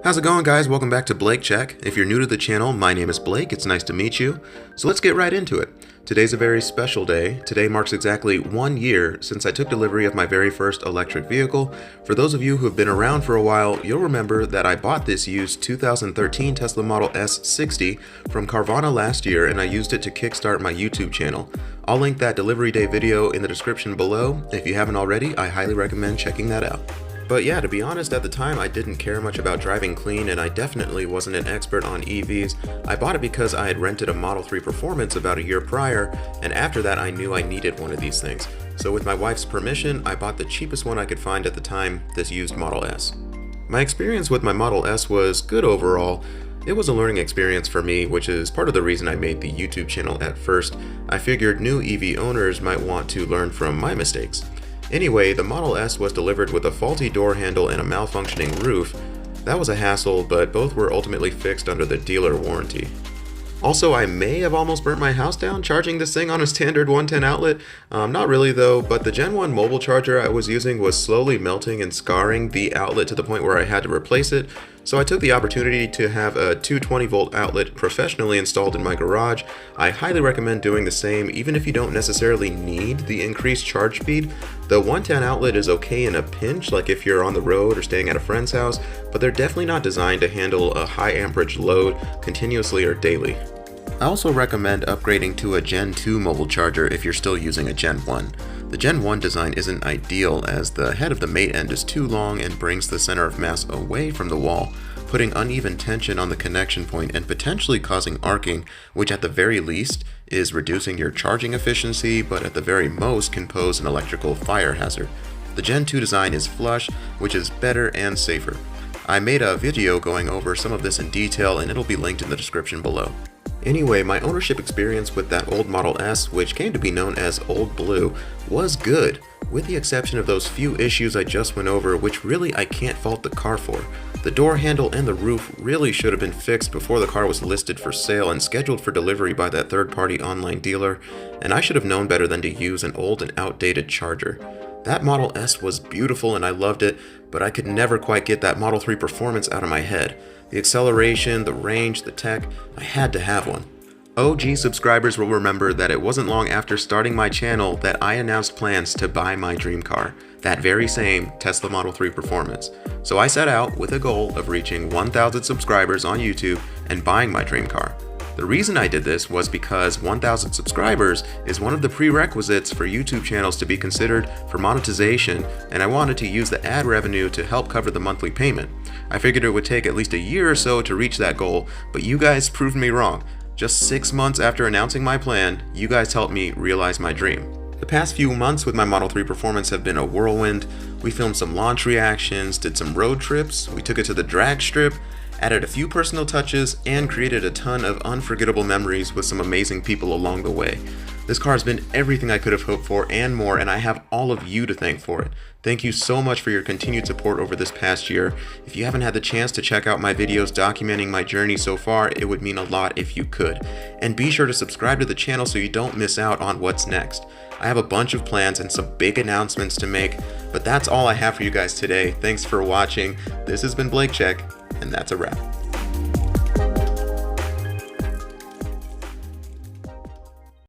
How's it going, guys? Welcome back to Blake Check. If you're new to the channel, my name is Blake. It's nice to meet you. So let's get right into it. Today's a very special day. Today marks exactly 1 year since I took delivery of my very first electric vehicle. For those of you who have been around for a while, you'll remember that I bought this used 2013 Tesla Model S60 from Carvana last year, and I used it to kickstart my YouTube channel. I'll link that delivery day video in the description below. If you haven't already, I highly recommend checking that out. But yeah, to be honest, at the time I didn't care much about driving clean, and I definitely wasn't an expert on EVs. I bought it because I had rented a Model 3 Performance about a year prior, and after that I knew I needed one of these things. So with my wife's permission, I bought the cheapest one I could find at the time, this used Model S. My experience with my Model S was good overall. It was a learning experience for me, which is part of the reason I made the YouTube channel at first. I figured new EV owners might want to learn from my mistakes. Anyway, the Model S was delivered with a faulty door handle and a malfunctioning roof. That was a hassle, but both were ultimately fixed under the dealer warranty. Also, I may have almost burnt my house down charging this thing on a standard 110 outlet. Not really though, but the Gen 1 mobile charger I was using was slowly melting and scarring the outlet to the point where I had to replace it. So I took the opportunity to have a 220 volt outlet professionally installed in my garage. I highly recommend doing the same even if you don't necessarily need the increased charge speed. The 110 outlet is okay in a pinch, like if you're on the road or staying at a friend's house, but they're definitely not designed to handle a high amperage load continuously or daily. I also recommend upgrading to a Gen 2 mobile charger if you're still using a Gen 1. The Gen 1 design isn't ideal as the head of the mate end is too long and brings the center of mass away from the wall, putting uneven tension on the connection point and potentially causing arcing, which at the very least is reducing your charging efficiency, but at the very most can pose an electrical fire hazard. The Gen 2 design is flush, which is better and safer. I made a video going over some of this in detail and it'll be linked in the description below. Anyway, my ownership experience with that old Model S, which came to be known as Old Blue, was good, with the exception of those few issues I just went over, which really I can't fault the car for. The door handle and the roof really should have been fixed before the car was listed for sale and scheduled for delivery by that third-party online dealer, and I should have known better than to use an old and outdated charger. That Model S was beautiful and I loved it, but I could never quite get that Model 3 Performance out of my head. The acceleration, the range, the tech, I had to have one. OG subscribers will remember that it wasn't long after starting my channel that I announced plans to buy my dream car, that very same Tesla Model 3 Performance. So I set out with a goal of reaching 1,000 subscribers on YouTube and buying my dream car. The reason I did this was because 1,000 subscribers is one of the prerequisites for YouTube channels to be considered for monetization, and I wanted to use the ad revenue to help cover the monthly payment. I figured it would take at least a year or so to reach that goal, but you guys proved me wrong. Just 6 months after announcing my plan, you guys helped me realize my dream. The past few months with my Model 3 Performance have been a whirlwind. We filmed some launch reactions, did some road trips, we took it to the drag strip, added a few personal touches, and created a ton of unforgettable memories with some amazing people along the way. This car has been everything I could have hoped for and more, and I have all of you to thank for it. Thank you so much for your continued support over this past year. If you haven't had the chance to check out my videos documenting my journey so far, it would mean a lot if you could. And be sure to subscribe to the channel so you don't miss out on what's next. I have a bunch of plans and some big announcements to make, but that's all I have for you guys today. Thanks for watching. This has been Blake Check, and that's a wrap.